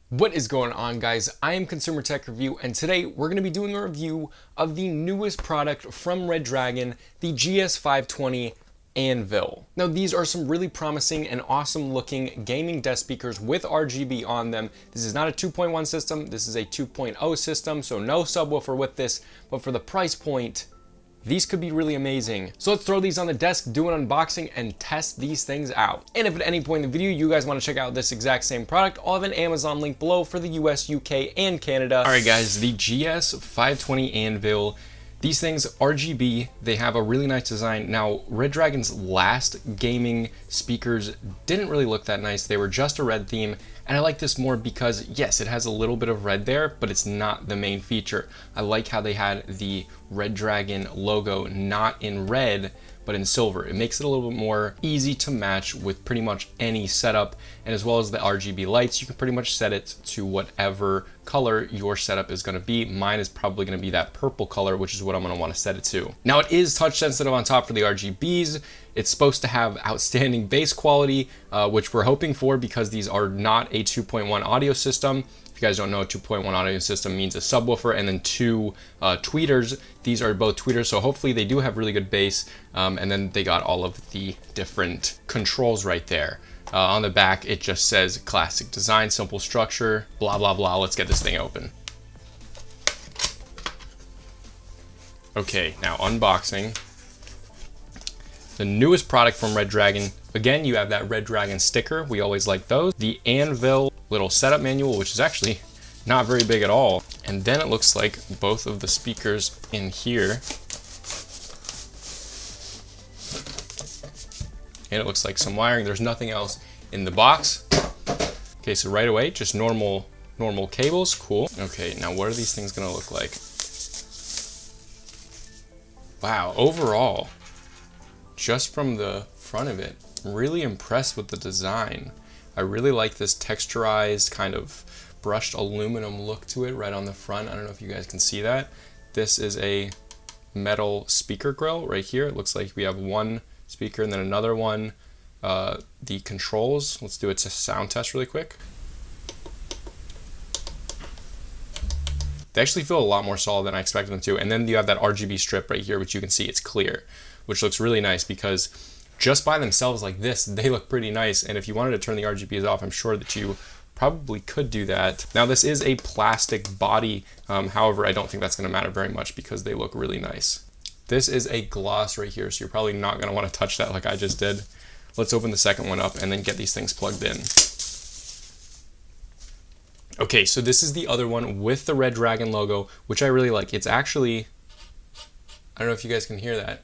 What is going on, guys? I am Consumer Tech Review, and today we're going to be doing a review of the newest product from Redragon, the GS520 Anvil. Now, these are some really promising and awesome looking gaming desk speakers with RGB on them. This is not a 2.1 system, this is a 2.0 system, so no subwoofer with this, but for the price point, these could be really amazing. So let's throw these on the desk, do an unboxing, and test these things out. And if at any point in the video you guys want to check out this exact same product, I'll have an Amazon link below for the US, UK, and Canada. All right, guys, the GS520 Anvil. These things, RGB, they have a really nice design. Now, Redragon's last gaming speakers didn't really look that nice. They were just a red theme, and I like this more because, yes, it has a little bit of red there, but it's not the main feature. I like how they had the Redragon logo not in red, but in silver. It makes it a little bit more easy to match with pretty much any setup, and as well as the RGB lights, you can pretty much set it to whatever color your setup is going to be. Mine is probably going to be that purple color, which is what I'm going to want to set it to. Now, it is touch sensitive on top for the RGBs. It's supposed to have outstanding bass quality, which we're hoping for because these are not a 2.1 audio system. If you guys don't know, a 2.1 audio system means a subwoofer and then two tweeters. These are both tweeters, so hopefully they do have really good bass. And then they got all of the different controls right there. On the back, it just says classic design, simple structure, blah, blah, blah. Let's get this thing open. Okay, now unboxing. The newest product from Redragon. Again, you have that Redragon sticker. We always like those. The Anvil little setup manual, which is actually not very big at all. And then it looks like both of the speakers in here. And it looks like some wiring. There's nothing else in the box. Okay, so right away, just normal cables. Cool. Okay, now what are these things gonna look like? Wow, overall, just from the front of it, really impressed with the design. I really like this texturized kind of brushed aluminum look to it right on the front. I don't know if you guys can see that. This is a metal speaker grill right here. It looks like we have one speaker and then another one. The controls, let's do a sound test really quick. They actually feel a lot more solid than I expected them to. And then you have that RGB strip right here, which you can see it's clear, which looks really nice because just by themselves like this, they look pretty nice. And if you wanted to turn the RGBs off, I'm sure that you probably could do that. Now, this is a plastic body. However, I don't think that's gonna matter very much because they look really nice. This is a gloss right here, so you're probably not gonna wanna touch that like I just did. Let's open the second one up and then get these things plugged in. Okay, so this is the other one with the Redragon logo, which I really like. It's actually, I don't know if you guys can hear that.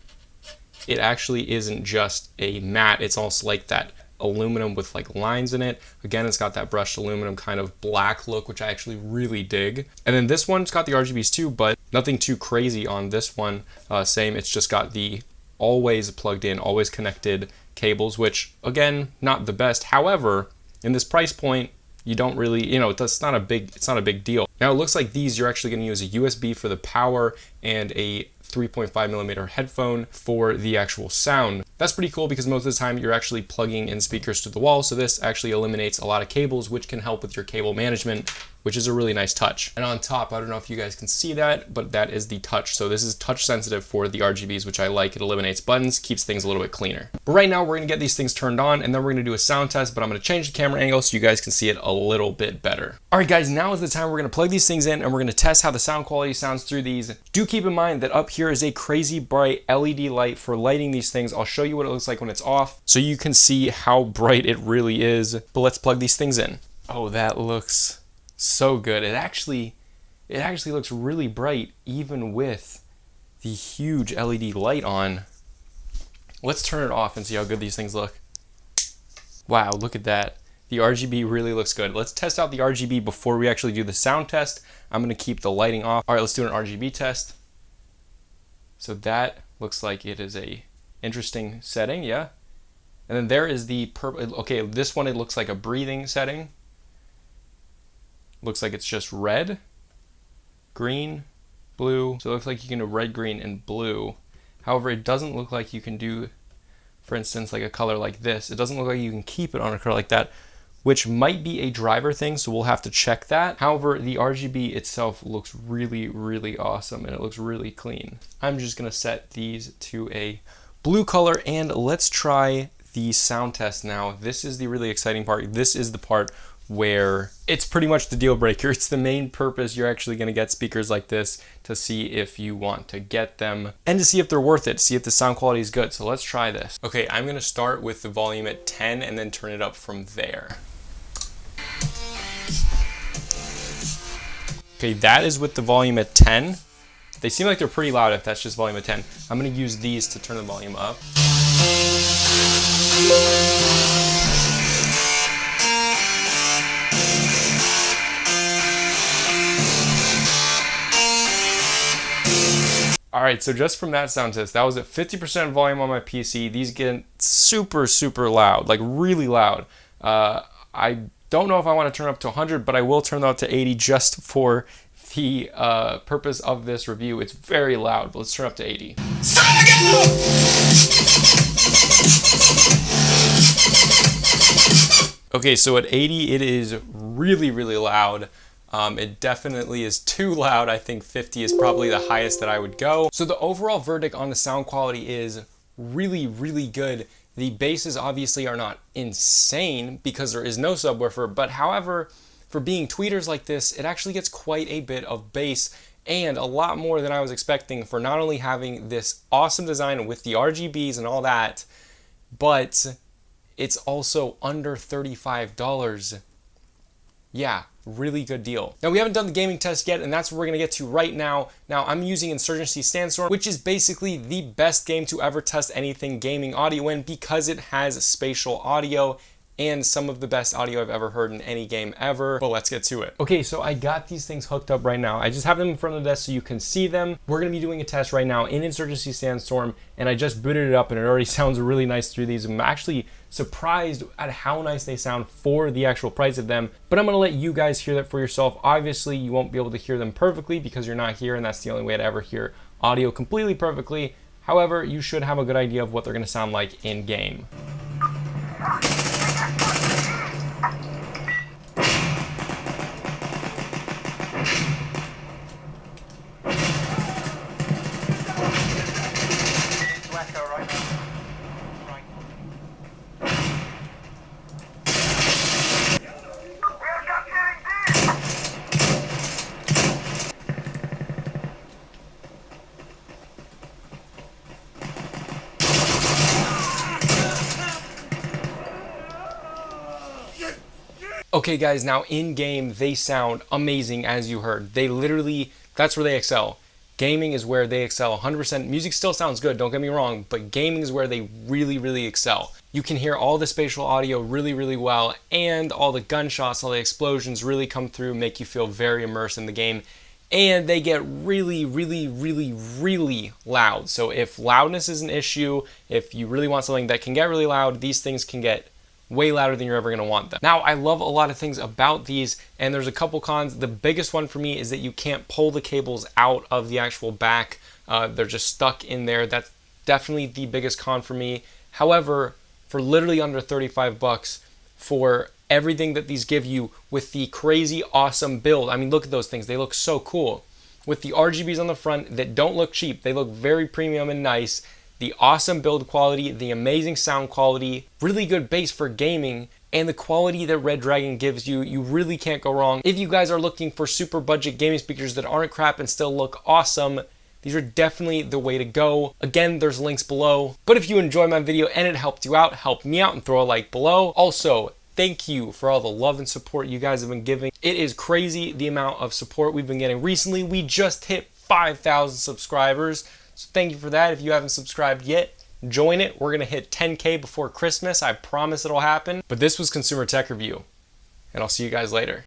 It actually isn't just a matte, it's also like that aluminum with like lines in it. Again, it's got that brushed aluminum kind of black look, which I actually really dig. And then this one's got the RGBs too, but nothing too crazy on this one. Same, it's just got the always plugged in, always connected cables, which again, not the best. However, in this price point, you don't really, it's not a big deal. Now it looks like these, you're actually gonna use a USB for the power and a 3.5mm headphone for the actual sound. That's pretty cool because most of the time you're actually plugging in speakers to the wall. So this actually eliminates a lot of cables, which can help with your cable management, which is a really nice touch. And on top, I don't know if you guys can see that, but that is the touch. So this is touch sensitive for the RGBs, which I like. It eliminates buttons, keeps things a little bit cleaner. But right now we're gonna get these things turned on and then we're gonna do a sound test, but I'm gonna change the camera angle so you guys can see it a little bit better. All right, guys, now is the time we're gonna plug these things in and we're gonna test how the sound quality sounds through these. Do keep in mind that up here is a crazy bright LED light for lighting these things. I'll show you what it looks like when it's off so you can see how bright it really is. But let's plug these things in. Oh, that looks so good. It actually looks really bright even with the huge LED light on. Let's turn it off and see how good these things look. Wow, look at that. The RGB really looks good. Let's test out the RGB before we actually do the sound test. I'm gonna keep the lighting off. All right, let's do an RGB test. So that looks like it is a interesting setting, yeah. And then there is the purple. Okay, this one, it looks like a breathing setting. Looks like it's just red, green, blue. So it looks like you can do red, green, and blue. However, it doesn't look like you can do, for instance, like a color like this. It doesn't look like you can keep it on a color like that, which might be a driver thing, so we'll have to check that. However, the RGB itself looks really, really awesome, and it looks really clean. I'm just gonna set these to a blue color, and let's try the sound test now. This is the really exciting part. This is the part where it's pretty much the deal breaker. It's the main purpose you're actually going to get speakers like this, to see if you want to get them and to see if they're worth it, see if the sound quality is good. So let's try this. Okay, I'm going to start with the volume at 10 and then turn it up from there. Okay, that is with the volume at 10. They seem like they're pretty loud if that's just volume at 10. I'm going to use these to turn the volume up. Alright, so just from that sound test, that was at 50% volume on my PC. These get super, super loud, like really loud. I don't know if I want to turn up to 100, but I will turn it up to 80 just for the purpose of this review. It's very loud, but let's turn up to 80. Okay, so at 80, it is really, really loud. It definitely is too loud. I think 50 is probably the highest that I would go. So the overall verdict on the sound quality is really, really good. The basses obviously are not insane because there is no subwoofer, but however, for being tweeters like this, it actually gets quite a bit of bass and a lot more than I was expecting for not only having this awesome design with the RGBs and all that, but it's also under $35. Yeah, really good deal. Now we haven't done the gaming test yet, and that's what we're gonna get to right now. Now I'm using Insurgency Sandstorm, which is basically the best game to ever test anything gaming audio in because it has spatial audio and some of the best audio I've ever heard in any game ever. But let's get to it. Okay, so I got these things hooked up right now. I just have them in front of the desk so you can see them. We're gonna be doing a test right now in Insurgency Sandstorm, and I just booted it up and it already sounds really nice through these. I'm actually surprised at how nice they sound for the actual price of them, but I'm gonna let you guys hear that for yourself. Obviously, you won't be able to hear them perfectly because you're not here, and that's the only way to ever hear audio completely perfectly. However, you should have a good idea of what they're gonna sound like in game. Okay guys, now in game, they sound amazing as you heard. They literally, that's where they excel. Gaming is where they excel 100%. Music still sounds good, don't get me wrong, but gaming is where they really, really excel. You can hear all the spatial audio really, really well, and all the gunshots, all the explosions really come through, make you feel very immersed in the game. And they get really, really, really, really loud. So if loudness is an issue, if you really want something that can get really loud, these things can get way louder than you're ever going to want them. Now, I love a lot of things about these, and there's a couple cons. The biggest one for me is that you can't pull the cables out of the actual back. They're just stuck in there. That's definitely the biggest con for me. However, for literally under 35 bucks, for everything that these give you with the crazy awesome build, I mean, look at those things. They look so cool. With the RGBs on the front that don't look cheap, they look very premium and nice. The awesome build quality, the amazing sound quality, really good bass for gaming, and the quality that Redragon gives you, you really can't go wrong. If you guys are looking for super budget gaming speakers that aren't crap and still look awesome, these are definitely the way to go. Again, there's links below. But if you enjoyed my video and it helped you out, help me out and throw a like below. Also, thank you for all the love and support you guys have been giving. It is crazy the amount of support we've been getting recently. We just hit 5,000 subscribers. So thank you for that. If you haven't subscribed yet, join it. We're gonna hit 10K before Christmas. I promise it'll happen. But this was Consumer Tech Review, and I'll see you guys later.